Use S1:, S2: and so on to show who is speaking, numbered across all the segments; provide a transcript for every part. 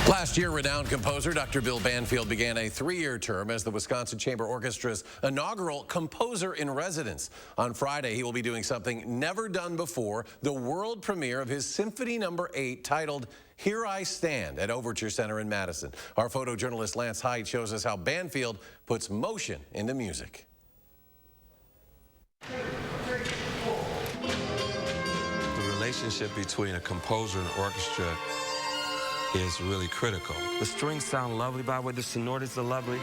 S1: Last year, renowned composer Dr. Bill Banfield began a 3-year term as the Wisconsin Chamber Orchestra's inaugural composer in residence. On Friday, he will be doing something never done before, the world premiere of his Symphony Number 8 titled Here I Stand at Overture Center in Madison. Our photojournalist Lance Height shows us how Banfield puts motion into music.
S2: The relationship between a composer and orchestra is really critical.
S3: The strings sound lovely, by the way, the sonorities are lovely.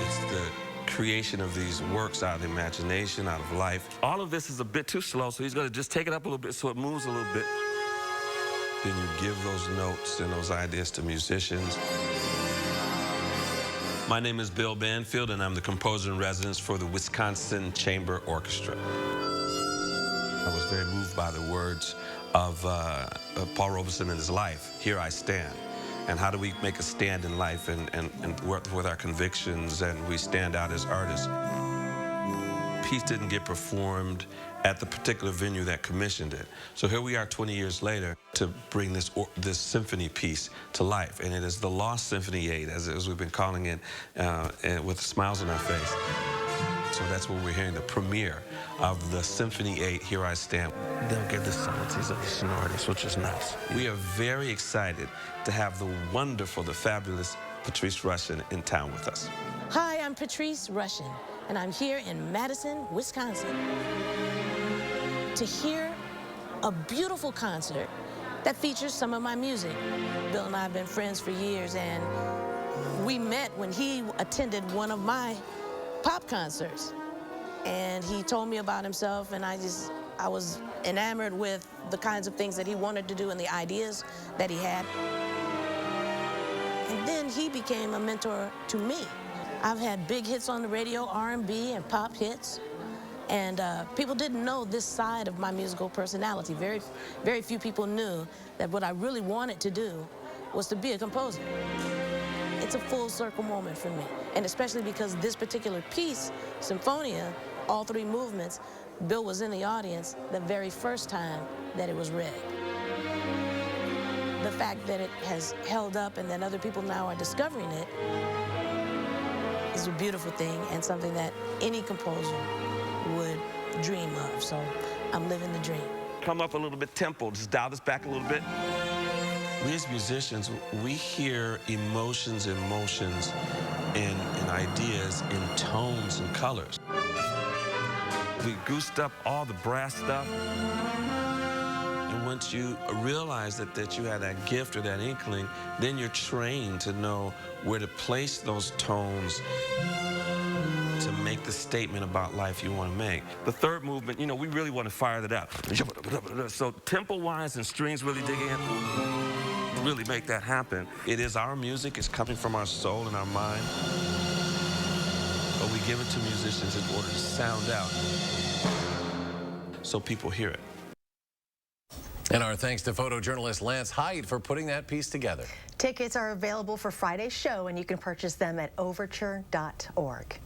S2: It's the creation of these works out of imagination, out of life.
S3: All of this is a bit too slow, so he's going to just take it up a little bit so it moves a little bit.
S2: Then you give those notes and those ideas to musicians. My name is Bill Banfield, and I'm the composer in residence for the Wisconsin Chamber Orchestra. I was very moved by the words of Paul Robeson in his life, Here I Stand. And how do we make a stand in life and work with our convictions, and we stand out as artists. Piece didn't get performed at the particular venue that commissioned it. So here we are 20 years later to bring this symphony piece to life. And it is the Lost Symphony 8, as we've been calling it, with smiles on our face. So that's what we're hearing, the premiere of the Symphony 8, Here I Stand.
S3: They'll get the subtleties of the sonorities, which is nice.
S2: We are very excited to have the wonderful, the fabulous Patrice Rushen in town with us.
S4: Hi, I'm Patrice Rushen, and I'm here in Madison, Wisconsin, to hear a beautiful concert that features some of my music. Bill and I have been friends for years, and we met when he attended one of my pop concerts. And he told me about himself, and I was enamored with the kinds of things that he wanted to do and the ideas that he had. And then he became a mentor to me. I've had big hits on the radio, R&B and pop hits, and people didn't know this side of my musical personality. Very few people knew that what I really wanted to do was to be a composer. It's a full circle moment for me, and especially because this particular piece, Symphonia, all 3 movements, Bill was in the audience the very first time that it was read. The fact that it has held up and that other people now are discovering it is a beautiful thing, and something that any composer would dream of. So I'm living the dream.
S3: Come up a little bit tempo, just dial this back a little bit.
S2: We as musicians, we hear emotions and motions and ideas in tones and colors.
S3: We goosed up all the brass stuff.
S2: And once you realize that you had that gift or that inkling, then you're trained to know where to place those tones to make the statement about life you want to make.
S3: The third movement, you know, we really want to fire that out. So tempo-wise and strings really dig in, really make that happen.
S2: It is our music. It's coming from our soul and our mind. But we give it to musicians in order to sound out so people hear it.
S1: And our thanks to photojournalist Lance Height for putting that piece together.
S5: Tickets are available for Friday's show, and you can purchase them at overture.org.